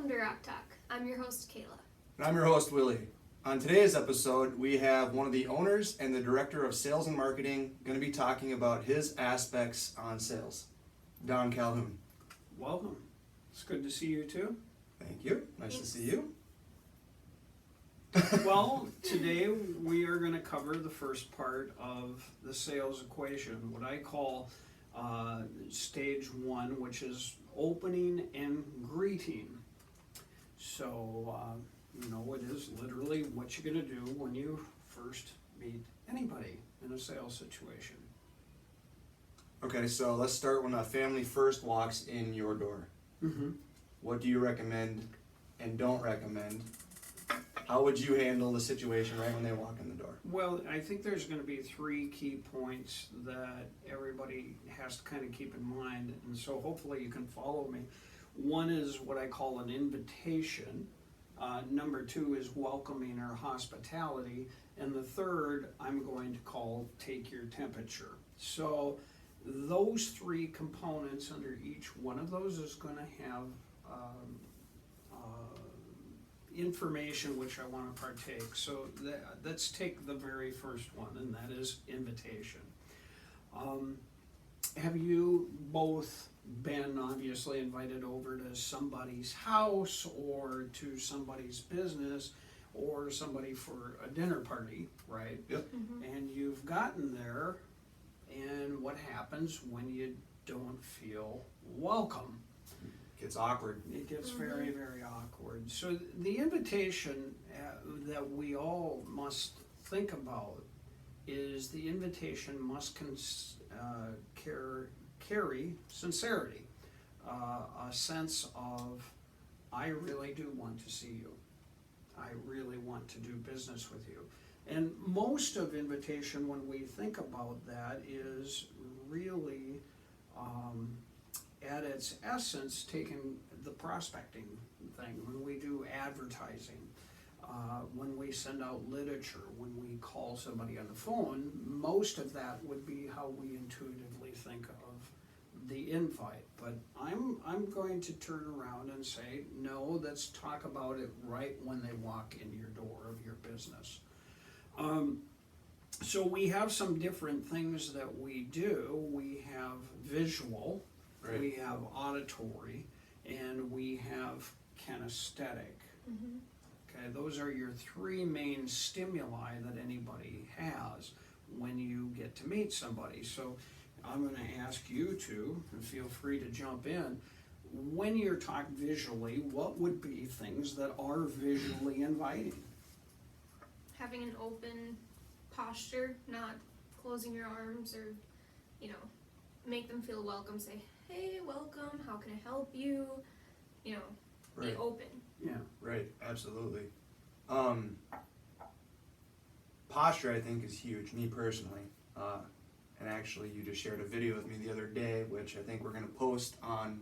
Welcome to Rock Talk. I'm your host, Kayla. And I'm your host, Willie. On today's episode, we have one of the owners and the director of sales and marketing going to be talking about his aspects on sales. Don Calhoun. Welcome. It's good to see you too. Thank you. Nice to see you. Well, today we are going to cover the first part of the sales equation, what I call stage one, which is opening and greeting. So, it is literally what you're going to do when you first meet anybody in a sales situation. Okay, so let's start when a family first walks in your door. Mm-hmm. What do you recommend and don't recommend? How would you handle the situation right when they walk in the door? Well, I think there's going to be three key points that everybody has to kind of keep in mind, and so hopefully you can follow me. One is what I call an invitation. Number two is welcoming or hospitality. And the third, I'm going to call take your temperature. So those three components under each one of those is going to have information which I want to partake. So let's take the very first one, and that is invitation. Have you both been obviously invited over to somebody's house or to somebody's business or somebody for a dinner party, right? Yep. Mm-hmm. And you've gotten there, and what happens when you don't feel welcome? It's awkward. It gets very, very awkward. So the invitation that we all must think about is the invitation must carry sincerity, a sense of, I really do want to see you. I really want to do business with you. And most of invitation, when we think about that, is really at its essence taking the prospecting thing. When we do advertising, when we send out literature, when we call somebody on the phone, most of that would be how we intuitively think of the invite. But I'm going to turn around and say, no, let's talk about it right when they walk in your door of your business. So we have some different things that we do. We have visual, Right. we have auditory, and we have kinesthetic. Mm-hmm. Okay, those are your three main stimuli that anybody has when you get to meet somebody. So I'm going to ask you to, and feel free to jump in, when you're talking visually, what would be things that are visually inviting? Having an open posture, not closing your arms or, make them feel welcome. Say, hey, welcome, how can I help you? Be Right. open. Yeah. Right, absolutely. Posture, I think, is huge, me personally. And actually, you just shared a video with me the other day, which I think we're going to post on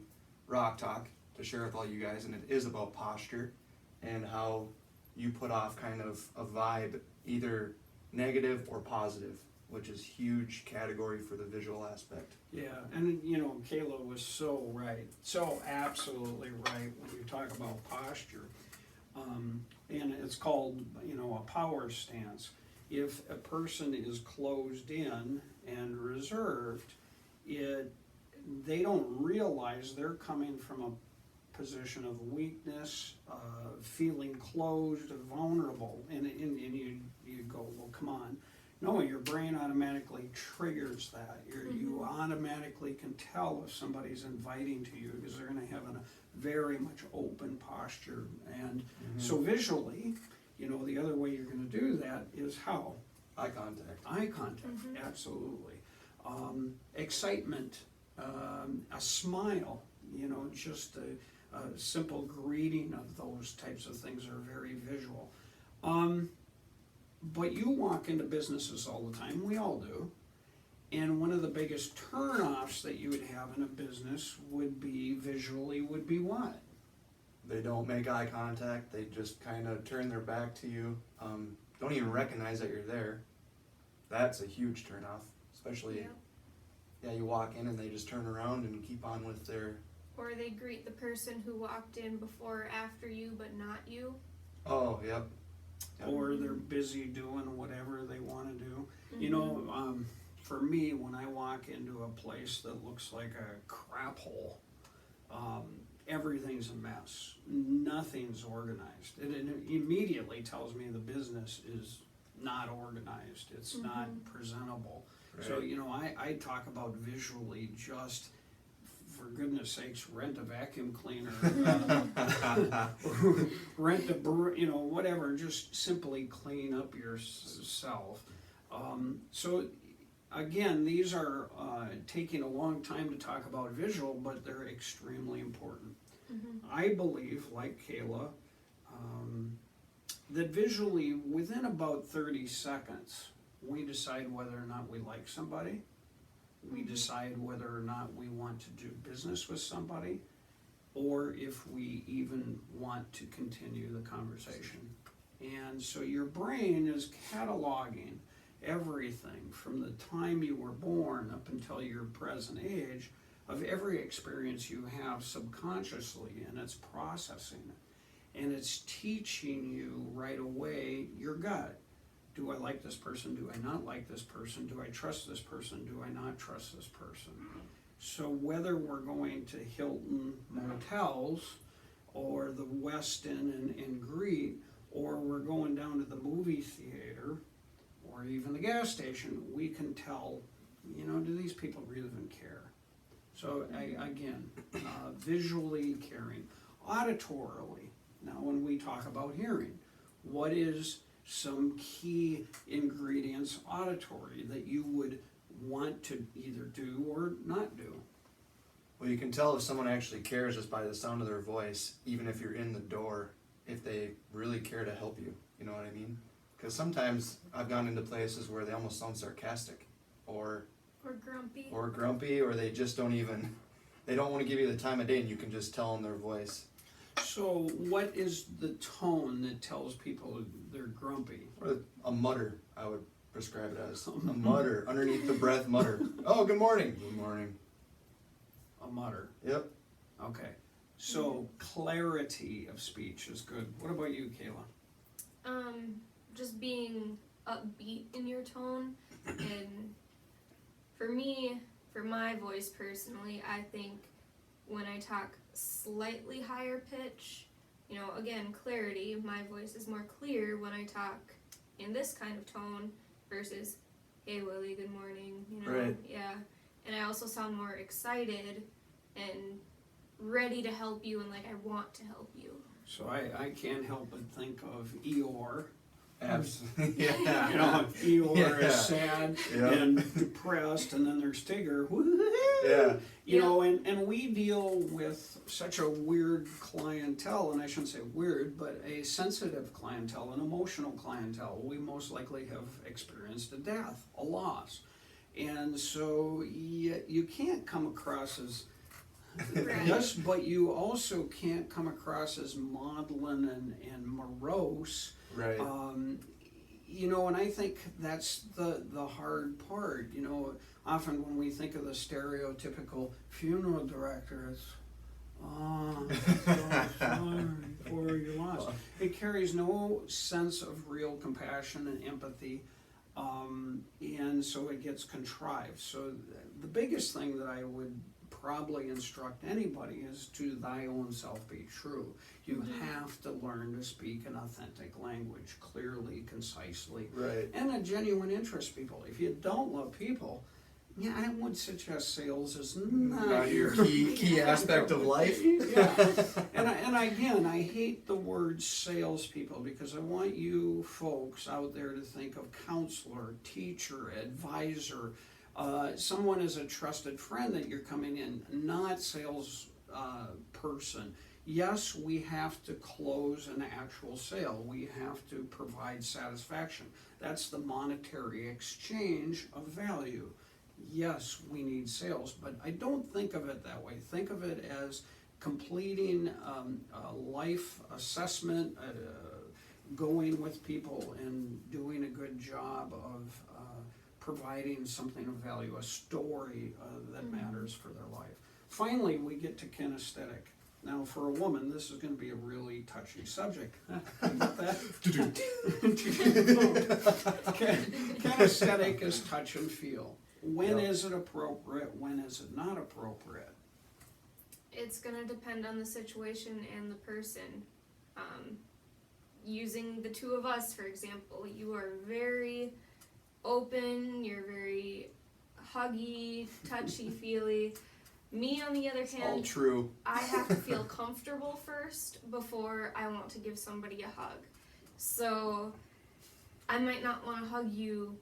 Rock Talk to share with all you guys, and it is about posture and how you put off kind of a vibe, either negative or positive, which is huge category for the visual aspect. Yeah, and Kayla was so right, so absolutely right when you talk about posture. And it's called, a power stance. If a person is closed in and reserved, they don't realize they're coming from a position of weakness, feeling closed, vulnerable, and you go, well, come on. No, your brain automatically triggers that. You automatically can tell if somebody's inviting to you because they're going to have a very much open posture. And so visually, the other way you're going to do that is how? Eye contact. Eye contact, absolutely. Excitement, a smile, just a simple greeting of those types of things are very visual. But you walk into businesses all the time, we all do, and one of the biggest turn-offs that you would have in a business would be what? They don't make eye contact, they just kind of turn their back to you, don't even recognize that you're there. That's a huge turn-off, especially, you walk in and they just turn around and keep on with their Or they greet the person who walked in before or after you, but not you. Oh, yep. Yep. Or they're busy doing whatever they wanna do. You know, for me, when I walk into a place that looks like a crap hole, everything's a mess. Nothing's organized. It immediately tells me the business is not organized. It's not presentable. Right. So, you know, I talk about visually just, for goodness sakes, rent a vacuum cleaner, rent a, you know, whatever, just simply clean up yourself. So again, these are taking a long time to talk about visual, but they're extremely important. I believe, like Kayla, that visually, within about 30 seconds, we decide whether or not we like somebody. We decide whether or not we want to do business with somebody, or if we even want to continue the conversation. And so your brain is cataloging everything from the time you were born up until your present age of every experience you have subconsciously, and it's processing it. And it's teaching you right away your gut. Do I like this person? Do I not like this person? Do I trust this person? Do I not trust this person? So whether we're going to Hilton Motels or the Westin and greet, or we're going down to the movie theater or even the gas station, we can tell, you know, do these people really even care? So again, visually caring. Auditorily, now when we talk about hearing, what is some key ingredients auditory that you would want to either do or not do? Well, you can tell if someone actually cares just by the sound of their voice, even if you're in the door, if they really care to help you, you know what I mean? Because sometimes I've gone into places where they almost sound sarcastic, or grumpy, or they just don't even, they don't want to give you the time of day, and you can just tell in their voice. So what is the tone that tells people they're grumpy? Or a mutter, I would prescribe it as. A mutter, underneath the breath mutter. Oh, good morning. Good morning. A mutter. Yep. Okay. So clarity of speech is good. What about you, Kayla? Just being upbeat in your tone, and for me, for my voice personally, I think when I talk slightly higher pitch, you know, again, clarity, my voice is more clear when I talk in this kind of tone versus, hey Willie, good morning, you know, right. Yeah, and I also sound more excited and ready to help you, and like I want to help you. So I can't help but think of Eeyore. Absolutely. Yeah. You know, Eeyore is sad Yeah. and depressed, and then there's Tigger. Woo-hoo! Yeah. You know, and we deal with such a weird clientele, and I shouldn't say weird, but a sensitive clientele, an emotional clientele. We most likely have experienced a death, a loss. And so you can't come across as Right. yes, but you also can't come across as maudlin and morose. Right. You know, and I think that's the hard part. You know, often when we think of the stereotypical funeral director, it's, oh, so sorry for your loss. It carries no sense of real compassion and empathy, and so it gets contrived. So the biggest thing that I would probably instruct anybody is to thy own self be true. You have to learn to speak an authentic language, clearly, concisely, Right. and a genuine interest people. If you don't love people, yeah, I would suggest sales is not your key aspect of life. Yeah, and again, I hate the word salespeople because I want you folks out there to think of counselor, teacher, advisor, someone as a trusted friend that you're coming in, not sales person. Yes, we have to close an actual sale. We have to provide satisfaction. That's the monetary exchange of value. Yes, we need sales, but I don't think of it that way. Think of it as completing a life assessment, going with people and doing a good job of providing something of value, a story that matters for their life. finally, we get to kinesthetic. Now, for a woman, this is going to be a really touchy subject. You get that? Kinesthetic is touch and feel. When Yep. is it appropriate? When is it not appropriate? It's gonna depend on the situation and the person. Using the two of us, for example, you are very open, you're very huggy, touchy-feely. Me, on the other All hand, true. I have to feel comfortable first before I want to give somebody a hug. So I might not want to hug you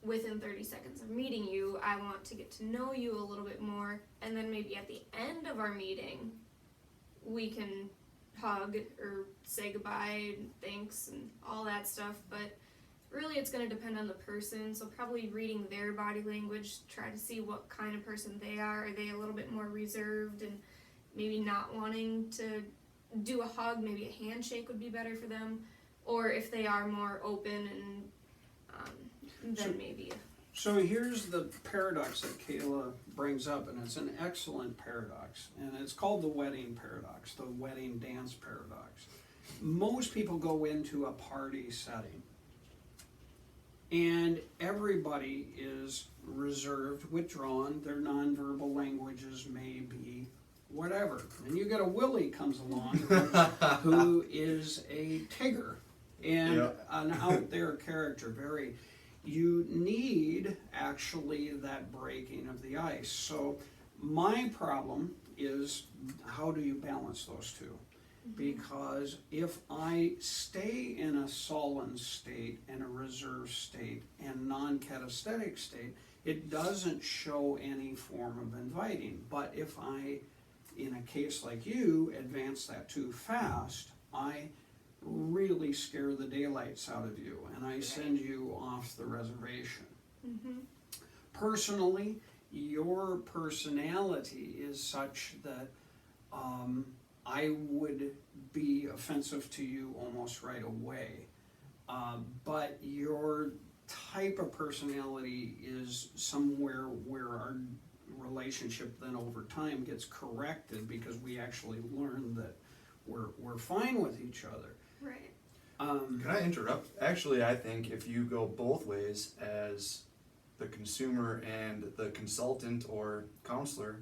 within 30 seconds of meeting you. I want to get to know you a little bit more, and then maybe at the end of our meeting, we can hug or say goodbye and thanks and all that stuff. But really, it's going to depend on the person. So probably reading their body language, try to see what kind of person they are. Are they a little bit more reserved and maybe not wanting to do a hug? Maybe a handshake would be better for them. Or if they are more open, and then maybe. So here's the paradox that Kayla brings up, and it's an excellent paradox, and it's called the wedding paradox, the wedding dance paradox. Most people go into a party setting, and everybody is reserved, withdrawn, their nonverbal languages may be whatever. And you get a Willie comes along who is a Tigger and Yep. an out there character, very. You need actually that breaking of the ice. So my problem is, how do you balance those two? Because if I stay in a sullen state and a reserved state and non-kinesthetic state, it doesn't show any form of inviting. But if I, in a case like you, advance that too fast, I really scare the daylights out of you and I send you off the reservation. Mm-hmm. Personally, your personality is such that I would be offensive to you almost right away. But your type of personality is somewhere where our relationship then over time gets corrected because we actually learn that we're fine with each other. Right. Can I interrupt? Actually, I think if you go both ways as the consumer and the consultant or counselor,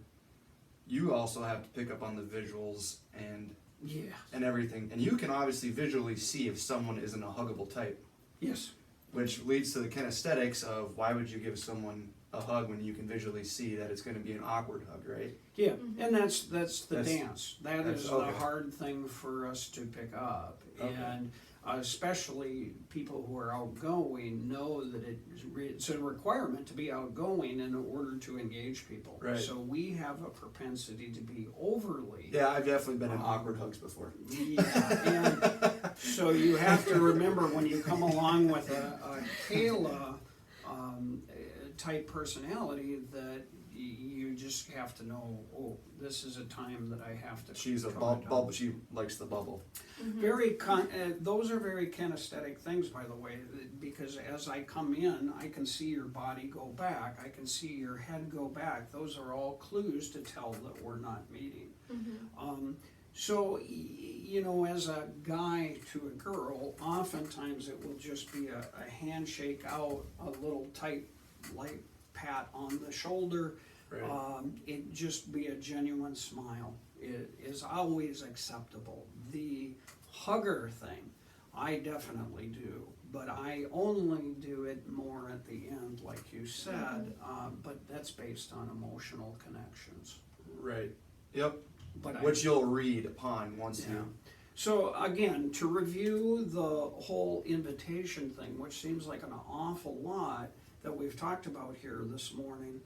you also have to pick up on the visuals and Yeah. everything. And you can obviously visually see if someone isn't a huggable type, Yes. which leads to the kinesthetics of why would you give someone a hug when you can visually see that it's going to be an awkward hug, right? Yeah, Mhm. and that's the That's- dance. That that's is okay. the hard thing for us to pick up, Okay. and especially people who are outgoing know that it's a requirement to be outgoing in order to engage people. Right. So we have a propensity to be overly. Yeah, I've definitely been in awkward hugs before. Yeah, and so you have to remember when you come along with a Kayla type personality that you just have to know, oh, this is a time that I have to. She's a calm it down. bubble. She likes the bubble. Very those are very kinesthetic things, by the way, because as I come in, I can see your body go back, I can see your head go back. Those are all clues to tell that we're not meeting. So, you know, as a guy to a girl, oftentimes it will just be a handshake out, a little tight, light pat on the shoulder. Right. It just be a genuine smile. It is always acceptable. The hugger thing, I definitely do, but I only do it more at the end, like you said, but that's based on emotional connections. Right. Yep. But Which you'll read upon once Yeah. you. So again, to review the whole invitation thing, which seems like an awful lot that we've talked about here this morning,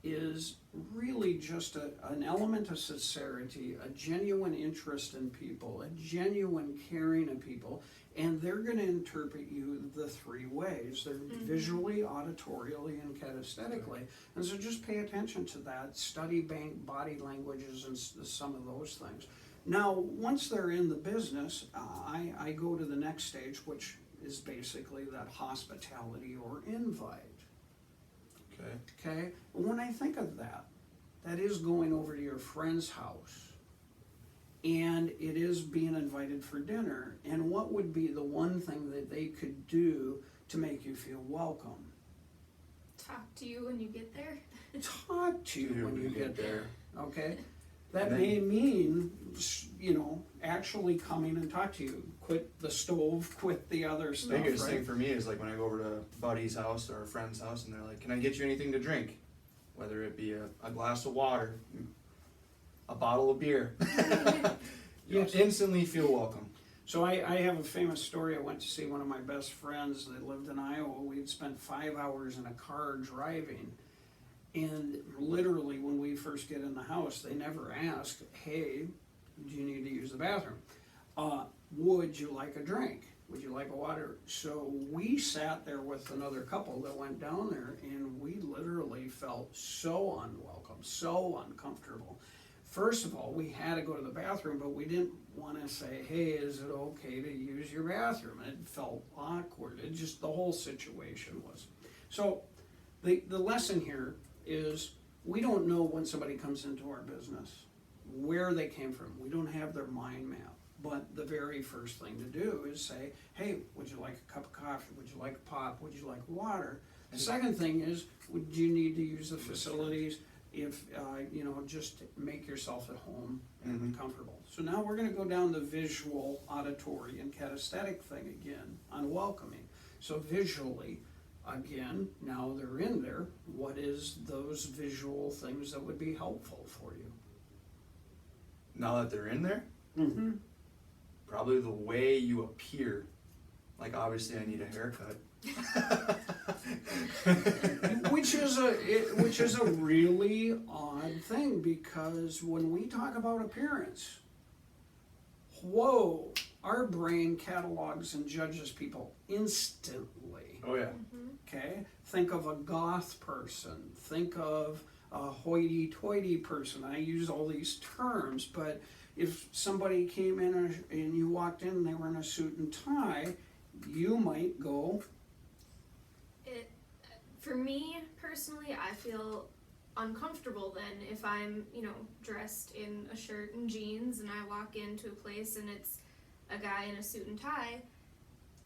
is really just an element of sincerity, a genuine interest in people, a genuine caring of people, and they're going to interpret you the three ways. They're visually, auditorially, and kinesthetically. And so just pay attention to that. Study body languages and some of those things. Now, once they're in the business, I go to the next stage, which is basically that hospitality or invite. Okay. Okay? When I think of that, that is going over to your friend's house, and it is being invited for dinner, and what would be the one thing that they could do to make you feel welcome? Talk to you when you get there. Talk to you when you get there, okay? That And then- may mean, actually coming and talk to you. Quit the stove, quit the other stuff, Biggest thing right? for me is like when I go over to a buddy's house or a friend's house and they're like, can I get you anything to drink? Whether it be a glass of water, a bottle of beer. You Yes. instantly feel welcome. So I have a famous story. I went to see one of my best friends that lived in Iowa. We'd spent 5 hours in a car driving. And literally, when we first get in the house, they never ask, hey, do you need to use the bathroom? Would you like a drink? Would you like a water? So we sat there with another couple that went down there, and we literally felt so unwelcome, so uncomfortable. First of all, we had to go to the bathroom, but we didn't want to say, hey, is it okay to use your bathroom? And it felt awkward. It just, the whole situation was. So the lesson here is we don't know when somebody comes into our business, where they came from. We don't have their mind map. But the very first thing to do is say, hey, would you like a cup of coffee? Would you like a pop? Would you like water? The second thing is, would you need to use the facilities? If, just make yourself at home and comfortable. So now we're going to go down the visual, auditory, and kinesthetic thing again on welcoming. So visually, again, now they're in there, what is those visual things that would be helpful for you? Now that they're in there, Mm-hmm. probably the way you appear. Like obviously I need a haircut. Which is a really odd thing, because when we talk about appearance, whoa, our brain catalogs and judges people instantly. Oh yeah. Okay, think of a goth person, think of a hoity-toity person. I use all these terms, but if somebody came in and you walked in and they were in a suit and tie, you might go, For me personally, I feel uncomfortable then if I'm, dressed in a shirt and jeans and I walk into a place and it's a guy in a suit and tie.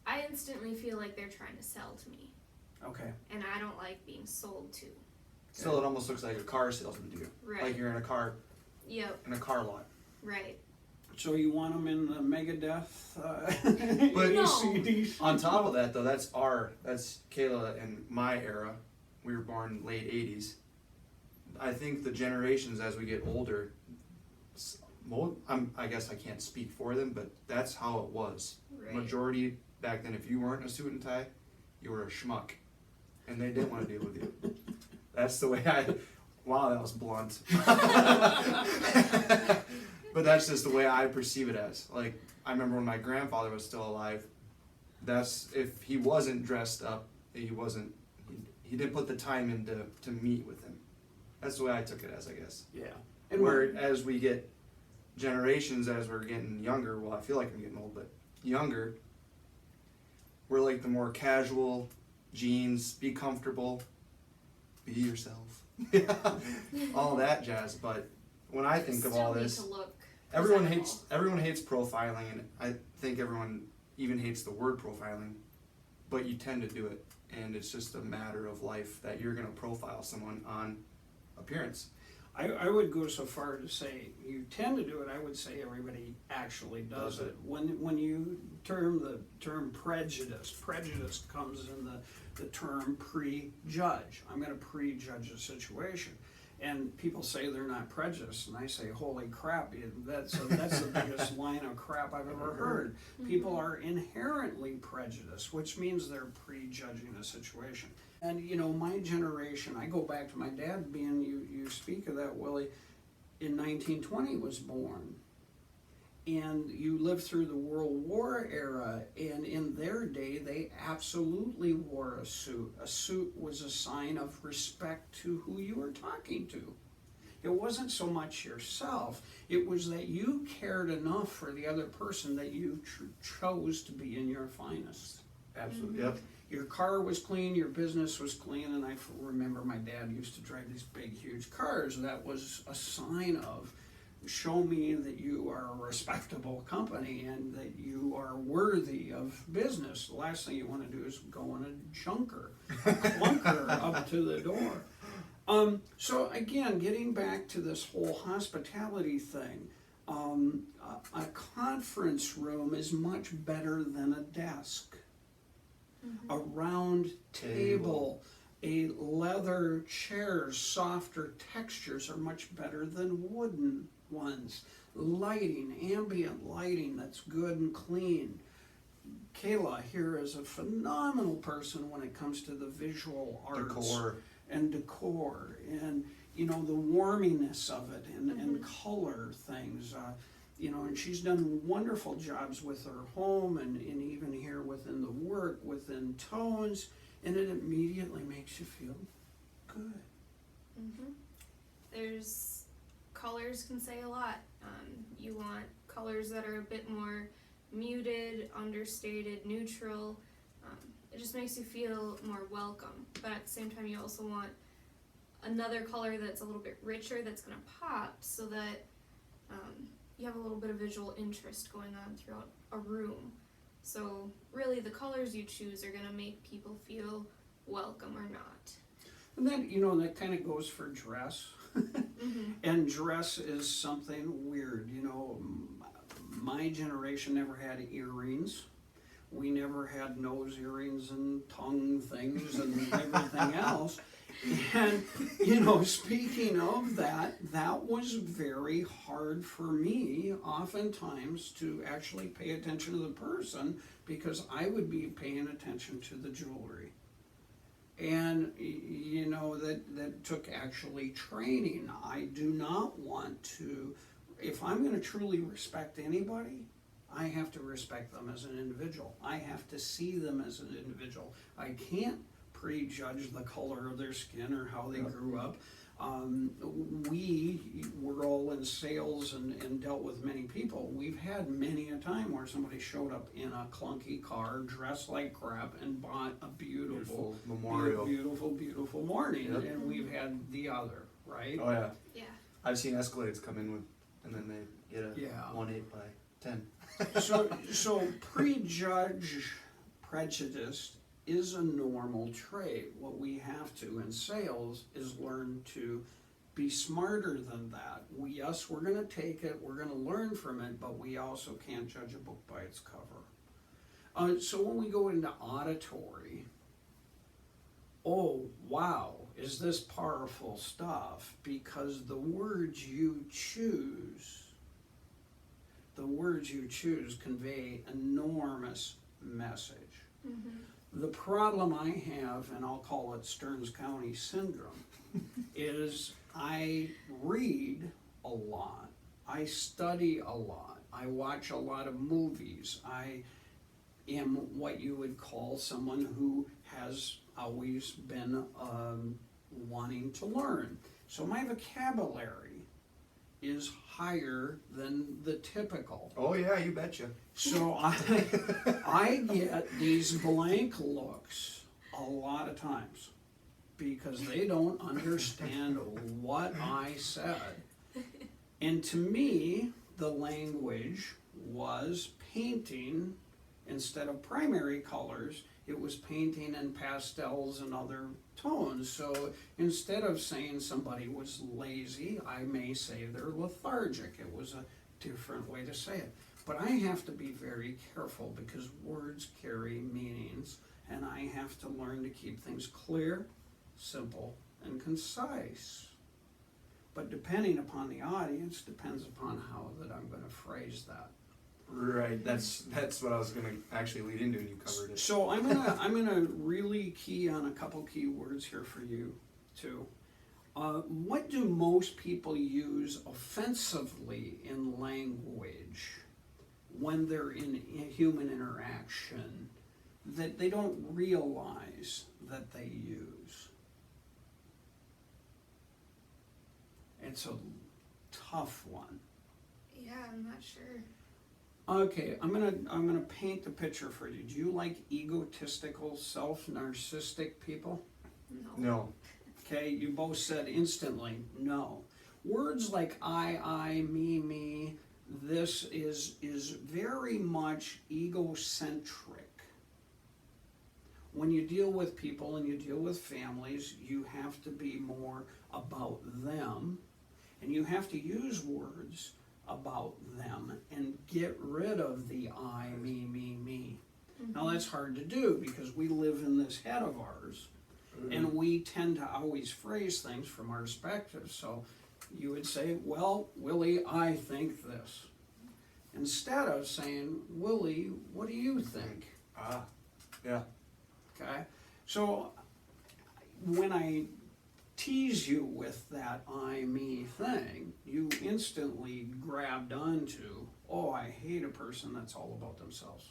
I instantly feel like they're trying to sell to me, okay, and I don't like being sold to. Still, it almost looks like a car salesman to you. Right. Like you're in a car Yep. lot. Right. so you want them in the Megadeth But No. ACDC? On top of that, though, that's Kayla and my era. We were born late '80s. I think the generations as we get older, I guess I can't speak for them, but that's how it was. Right. Majority back then, if you weren't in a suit and tie, you were a schmuck, and they didn't want to deal with you. That's the way wow, that was blunt. But that's just the way I perceive it as. Like, I remember when my grandfather was still alive, if he wasn't dressed up, he didn't put the time in to meet with him. That's the way I took it as, I guess. Yeah. And where as we get generations, as we're getting younger, well, I feel like I'm getting old, but younger, we're like the more casual, jeans, be comfortable, be yourself, all that jazz. But when I think of all this, everyone hates profiling, and I think everyone even hates the word profiling, but you tend to do it, and it's just a matter of life that you're going to profile someone on appearance. I would go so far to say you tend to do it. I would say everybody actually does it. When you the term prejudice comes in the term prejudge. I'm going to prejudge a situation. And people say they're not prejudiced, and I say, holy crap, that's the biggest line of crap I've ever heard. People are inherently prejudiced, which means they're prejudging a situation. And my generation, I go back to my dad being, you speak of that, Willie, in 1920 was born. And you lived through the World War era, and in their day, they absolutely wore a suit. A suit was a sign of respect to who you were talking to. It wasn't so much yourself, it was that you cared enough for the other person that you chose to be in your finest. Absolutely. Yep. your car was clean, your business was clean, and I remember my dad used to drive these big, huge cars. That was a sign of, show me that you are a respectable company and that you are worthy of business. The last thing you want to do is go in a clunker up to the door. So again, getting back to this whole hospitality thing, a conference room is much better than a desk. A round table, a leather chair, softer textures are much better than wooden ones. Lighting, ambient lighting that's good and clean. Kayla here is a phenomenal person when it comes to the visual arts. Decor and you know the warminess of it and color things. You know, and she's done wonderful jobs with her home and even here within the work, within tones, and it immediately makes you feel good. There's colors can say a lot. You want colors that are a bit more muted, understated, neutral. It just makes you feel more welcome. But at the same time, you also want another color that's a little bit richer, that's going to pop, so that you have a little bit of visual interest going on throughout a room. So really, the colors you choose are going to make people feel welcome or not. And then, you know, that kind of goes for dress. And dress is something weird. You know, my generation never had earrings. We never had nose earrings and tongue things and everything else. And, you know, speaking of that, that was very hard for me oftentimes to actually pay attention to the person, because I would be paying attention to the jewelry. And, you know, that took actually training. I do not want to, if I'm going to truly respect anybody, I have to respect them as an individual. I have to see them as an individual. I can't prejudge the color of their skin or how they grew up. We were all in sales and dealt with many people. We've had many a time where somebody showed up in a clunky car, dressed like crap, and bought a beautiful memorial, beautiful morning. Yep. And we've had the other, right? Oh yeah. Yeah. I've seen Escalades come in with, and then they get a 1/8 by 10. So prejudice is a normal trait. What we have to in sales is learn to be smarter than that. We're going to take it, we're going to learn from it, but we also can't judge a book by its cover. So when we go into auditory, oh wow, is this powerful stuff, because the words you choose convey enormous message. The problem I have, and I'll call it Stearns County syndrome, is I read a lot, I study a lot, I watch a lot of movies, I am what you would call someone who has always been wanting to learn. So my vocabulary is higher than the typical. Oh yeah, you betcha. So I get these blank looks a lot of times because they don't understand what I said. And to me, the language was painting instead of primary colors. It was painting in pastels and other tones. So instead of saying somebody was lazy, I may say they're lethargic. It was a different way to say it. But I have to be very careful because words carry meanings, and I have to learn to keep things clear, simple, and concise. But depending upon the audience, depends upon how that I'm going to phrase that. Right, that's what I was gonna actually lead into, and you covered it. So I'm gonna really key on a couple key words here for you too. What do most people use offensively in language when they're in human interaction that they don't realize that they use? It's a tough one. Yeah, I'm not sure. Okay, I'm gonna paint the picture for you. Do you like egotistical, self-narcissistic people? No. Okay, you both said instantly no. Words like I, me, this is very much egocentric. When you deal with people and you deal with families, you have to be more about them, and you have to use words about them and get rid of the I, me. Now that's hard to do because we live in this head of ours, and we tend to always phrase things from our perspective. So you would say, well, Willie, I think this. Instead of saying, Willie, what do you think? Yeah. Okay? So when I tease you with that I, me thing, you instantly grabbed onto, oh, I hate a person that's all about themselves.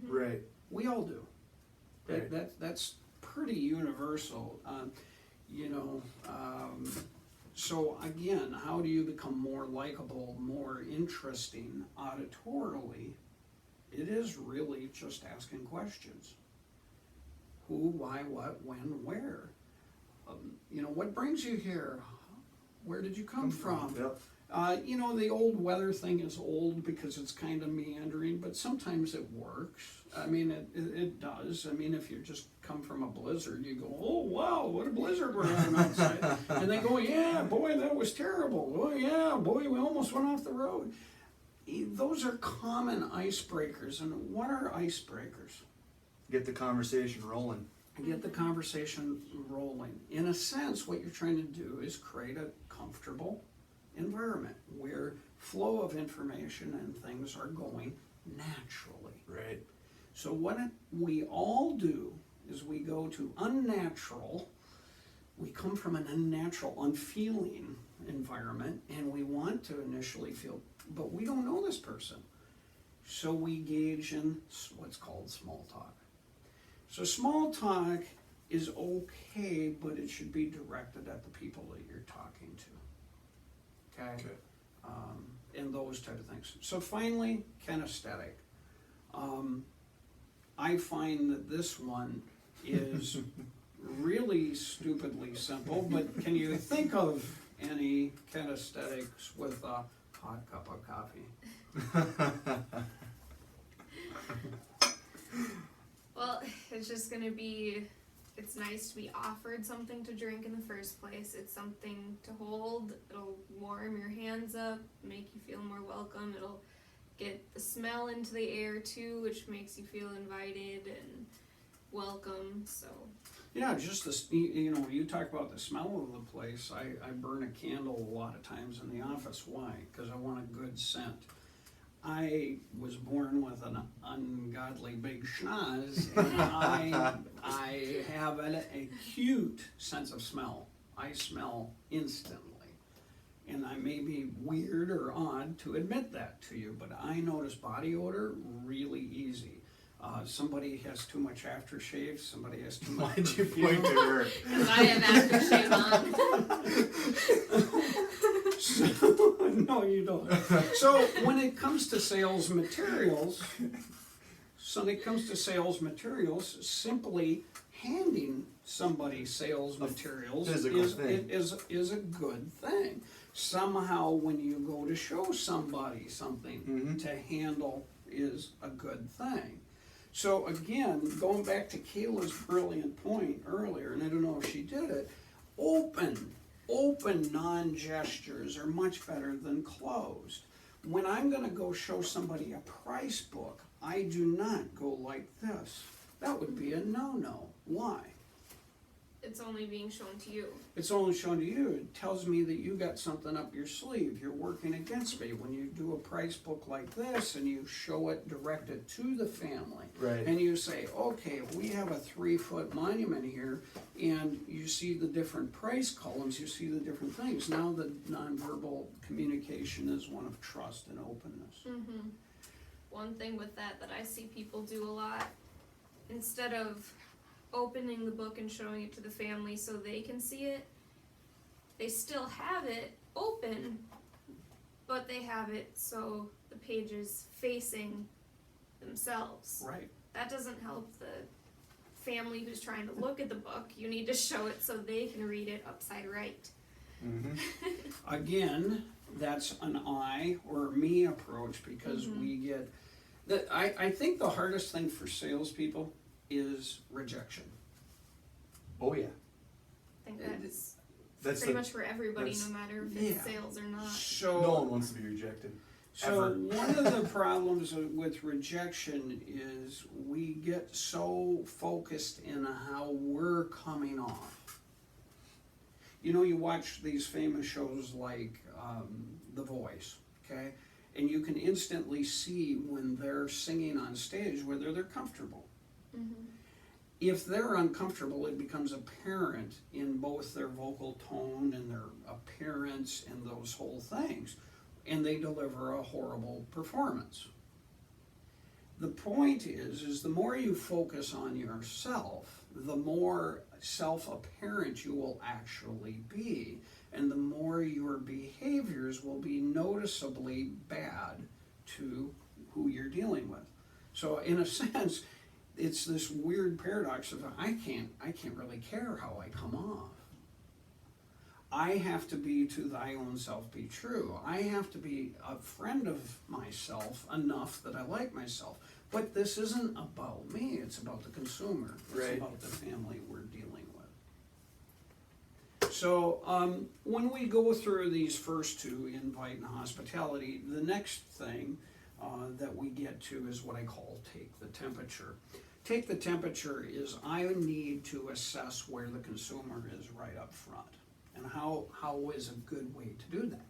Right. We all do. Right. That's pretty universal. So again, how do you become more likable, more interesting auditorily? It is really just asking questions. Who, why, what, when, where? What brings you here? Where did you come from? Yep. The old weather thing is old because it's kind of meandering, but sometimes it works. I mean, it does. I mean, if you just come from a blizzard, you go, oh, wow, what a blizzard we're having outside. And they go, yeah, boy, that was terrible. Oh, yeah, boy, we almost went off the road. Those are common icebreakers. And what are icebreakers? Get the conversation rolling. Get the conversation rolling. In a sense, what you're trying to do is create a comfortable environment where flow of information and things are going naturally. Right. So what we all do is we go to unnatural, we come from an unnatural, unfeeling environment, and we want to initially feel, but we don't know this person. So we engage in what's called small talk. So small talk is okay, but it should be directed at the people that you're talking to. Okay? And those type of things. So finally, kinesthetic. I find that this one is really stupidly simple, but can you think of any kinesthetics with a hot cup of coffee? Well, it's just gonna be, it's nice to be offered something to drink in the first place. It's something to hold. It'll warm your hands up, make you feel more welcome. It'll get the smell into the air too, which makes you feel invited and welcome. So Yeah, just this, you talk about the smell of the place. I burn a candle a lot of times in the office. Why? Because I want a good scent. I was born with an ungodly big schnoz, and I have an acute sense of smell. I smell instantly. And I may be weird or odd to admit that to you, but I notice body odor really easy. Somebody has too much aftershave, somebody has too much Why'd you perfume. point to her? because I have aftershave on. So, no, you don't. So when it comes to sales materials, simply handing somebody sales materials physical thing. is a good thing. Somehow when you go to show somebody something to handle is a good thing. So again, going back to Kayla's brilliant point earlier, and I don't know if she did it, open non-gestures are much better than closed. When I'm going to go show somebody a price book, I do not go like this. That would be a no-no. Why? It's only being shown to you. It's only shown to you. It tells me that you got something up your sleeve. You're working against me. When you do a price book like this and you show it directed to the family, Right. and you say, okay, we have a 3-foot monument here, and you see the different price columns, you see the different things. Now the nonverbal communication is one of trust and openness. One thing with that I see people do a lot, instead of opening the book and showing it to the family so they can see it, they still have it open, but they have it so the pages facing themselves. Right. That doesn't help the family who's trying to look at the book. You need to show it so they can read it upside right. Again, that's an I or me approach, because we get that. I think the hardest thing for salespeople is rejection. Oh yeah. I think That's pretty much for everybody, that's- no matter if it's sales or not. So no one wants to be rejected. So Ever. one of the problems with rejection is we get so focused in how we're coming off. You know, you watch these famous shows like The Voice, okay? And you can instantly see when they're singing on stage whether they're comfortable. If they're uncomfortable, it becomes apparent in both their vocal tone and their appearance and those whole things. And they deliver a horrible performance. The point is the more you focus on yourself, the more self-apparent you will actually be, and the more your behaviors will be noticeably bad to who you're dealing with. So in a sense, it's this weird paradox of I can't really care how I come off. I have to be to thy own self be true. I have to be a friend of myself enough that I like myself. But this isn't about me, it's about the consumer. It's Right. about the family we're dealing with. So when we go through these first two, invite and hospitality, the next thing that we get to is what I call take the temperature. Take the temperature is I need to assess where the consumer is right up front. And how is a good way to do that?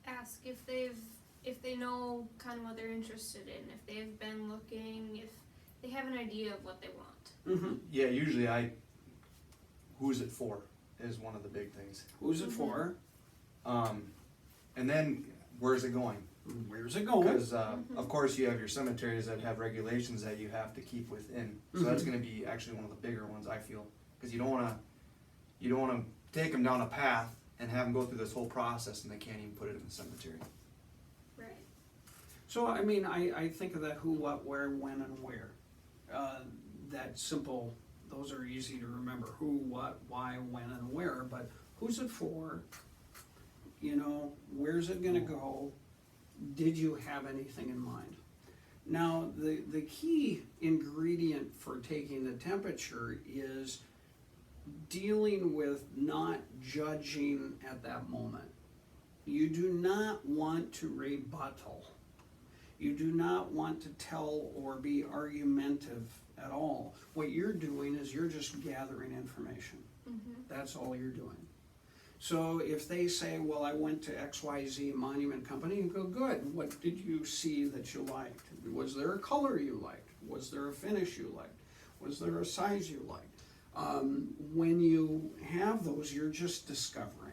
Ask if they know kind of what they're interested in, if they've been looking, if they have an idea of what they want. Yeah, usually who's it for is one of the big things. Who's it for? And then where's it going? Where's it going? Because of course you have your cemeteries that have regulations that you have to keep within. So that's going to be actually one of the bigger ones, I feel, because you don't want to take them down a path and have them go through this whole process and they can't even put it in the cemetery. Right. So I mean, I think of that who, what, where, when, and where. That simple. Those are easy to remember. Who, what, why, when, and where. But who's it for? You know, where's it going to go? Did you have anything in mind? Now, the key ingredient for taking the temperature is dealing with not judging at that moment. You do not want to rebuttal. You do not want to tell or be argumentative at all. What you're doing is you're just gathering information. That's all you're doing. So if they say, well, I went to XYZ Monument Company, you go, good. What did you see that you liked? Was there a color you liked? Was there a finish you liked? Was there a size you liked? When you have those, you're just discovering.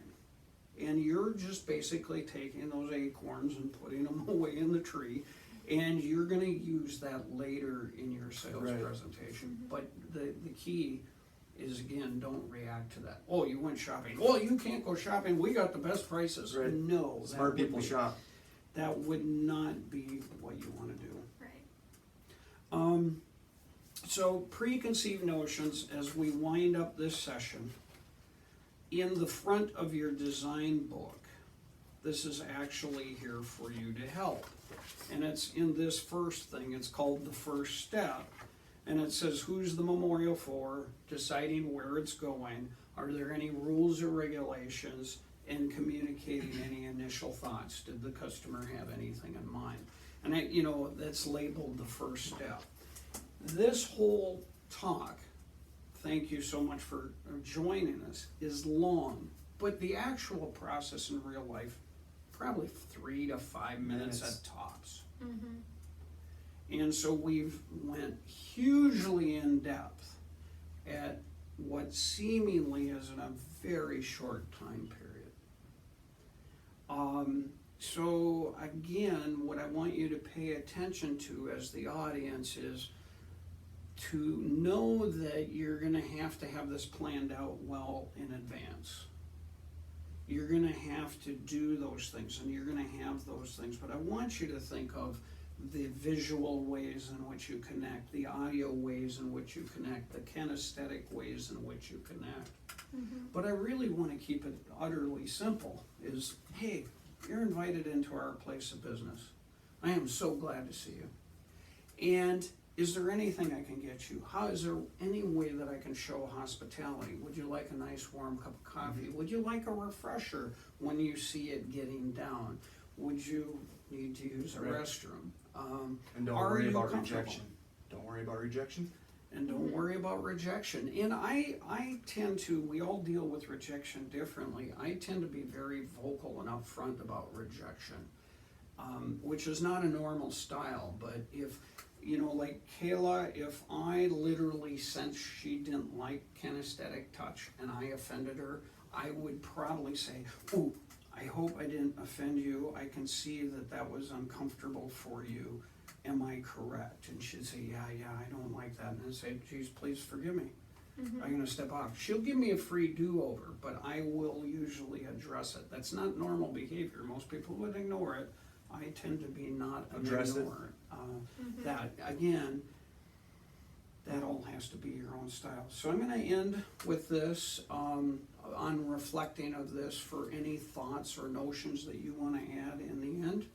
And you're just basically taking those acorns and putting them away in the tree. And you're going to use that later in your sales presentation. But the key is, again, don't react to that. Oh, you went shopping. Oh, you can't go shopping. We got the best prices. Right. No. Smart people shop. That would not be what you want to do. Right. So preconceived notions, as we wind up this session, in the front of your design book, this is actually here for you to help. And it's in this first thing, it's called the first step. And it says, who's the memorial for, deciding where it's going, are there any rules or regulations, and communicating any initial thoughts. Did the customer have anything in mind? And that's labeled the first step. This whole talk, thank you so much for joining us, is long, but the actual process in real life, probably 3 to 5 minutes at tops. And so we've went hugely in depth at what seemingly is in a very short time period. So again, what I want you to pay attention to as the audience is to know that you're going to have this planned out well in advance. you're going to have to do those things, and you're going to have those things. But I want you to think of the visual ways in which you connect, the audio ways in which you connect, the kinesthetic ways in which you connect. But I really want to keep it utterly simple, is, hey, you're invited into our place of business. I am so glad to see you. And is there anything I can get you? How is there any way that I can show hospitality? Would you like a nice warm cup of coffee? Would you like a refresher when you see it getting down? Would you need to use a restroom? And don't Are worry you about comfortable? rejection. Don't worry about rejection. And don't worry about rejection. And I tend to, we all deal with rejection differently. I tend to be very vocal and upfront about rejection, which is not a normal style. But if, you know, like Kayla, if I literally sensed she didn't like kinesthetic touch and I offended her, I would probably say, ooh, I hope I didn't offend you. I can see that that was uncomfortable for you. Am I correct? And she'd say, yeah, I don't like that. And I'd say, geez, please forgive me. I'm going to step off. She'll give me a free do-over, but I will usually address it. That's not normal behavior. Most people would ignore it. I tend to be not an Address it. ignorer. That, again, that all has to be your own style. So I'm going to end with this, on reflecting of this for any thoughts or notions that you want to add in the end.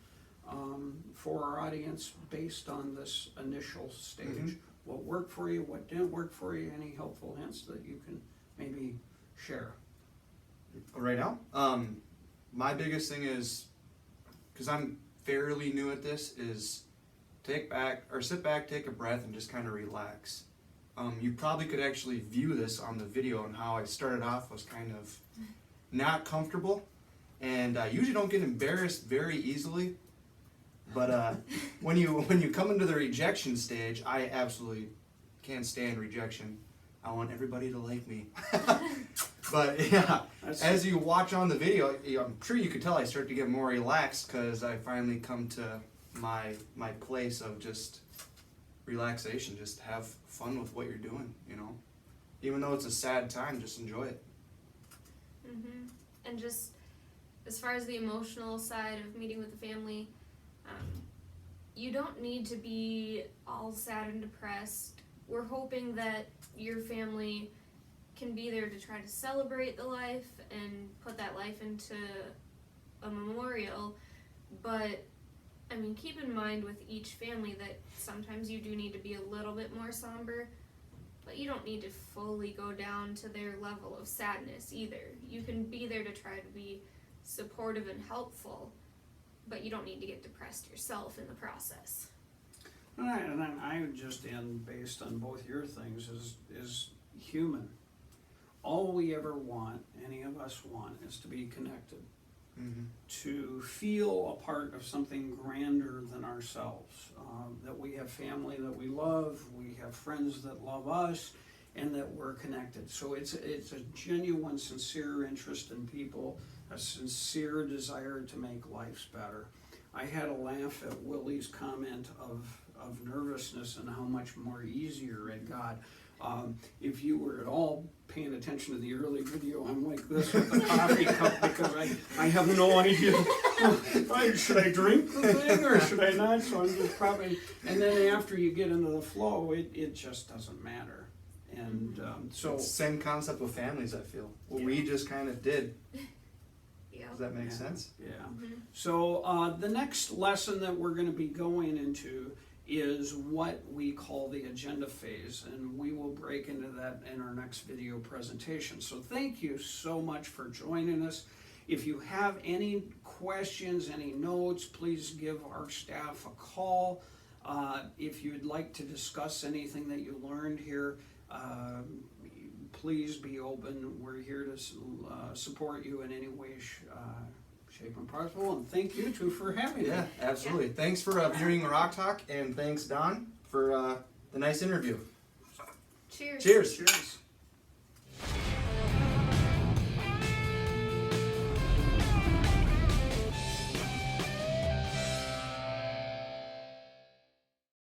For our audience, based on this initial stage, what worked for you, what didn't work for you, any helpful hints that you can maybe share? Right now, my biggest thing is, because I'm fairly new at this, is sit back, take a breath, and just kind of relax. You probably could actually view this on the video, and how I started off was kind of not comfortable, and I usually don't get embarrassed very easily. But when you come into the rejection stage, I absolutely can't stand rejection. I want everybody to like me. But yeah, as you watch on the video, I'm sure you could tell I start to get more relaxed because I finally come to my place of just relaxation. Just have fun with what you're doing, you know. Even though it's a sad time, just enjoy it. And just as far as the emotional side of meeting with the family, you don't need to be all sad and depressed. We're hoping that your family can be there to try to celebrate the life and put that life into a memorial. But, I mean, keep in mind with each family that sometimes you do need to be a little bit more somber, but you don't need to fully go down to their level of sadness either. You can be there to try to be supportive and helpful, but you don't need to get depressed yourself in the process. And then I would just end based on both your things is human. All we ever want, any of us want, is to be connected, to feel a part of something grander than ourselves, that we have family that we love, we have friends that love us, and that we're connected. So it's a genuine, sincere interest in people, a sincere desire to make lives better. I had a laugh at Willie's comment of nervousness and how much more easier it got. If you were at all paying attention to the early video, I'm like this with the coffee cup because I have no idea. Should I drink the thing or should I not? So I'm just probably, and then after you get into the flow, it just doesn't matter. And so it's the same concept with families, I feel. What we just kind of did. Does that make sense? Yeah. So the next lesson that we're going to be going into is what we call the agenda phase, and we will break into that in our next video presentation. So thank you so much for joining us. If you have any questions, any notes, please give our staff a call. If you'd like to discuss anything that you learned here, please be open. We're here to support you in any way, shape, and possible. And thank you too for having me. Yeah, absolutely. Thanks for viewing Rock Talk, and thanks Don for the nice interview. Cheers. Cheers. Cheers.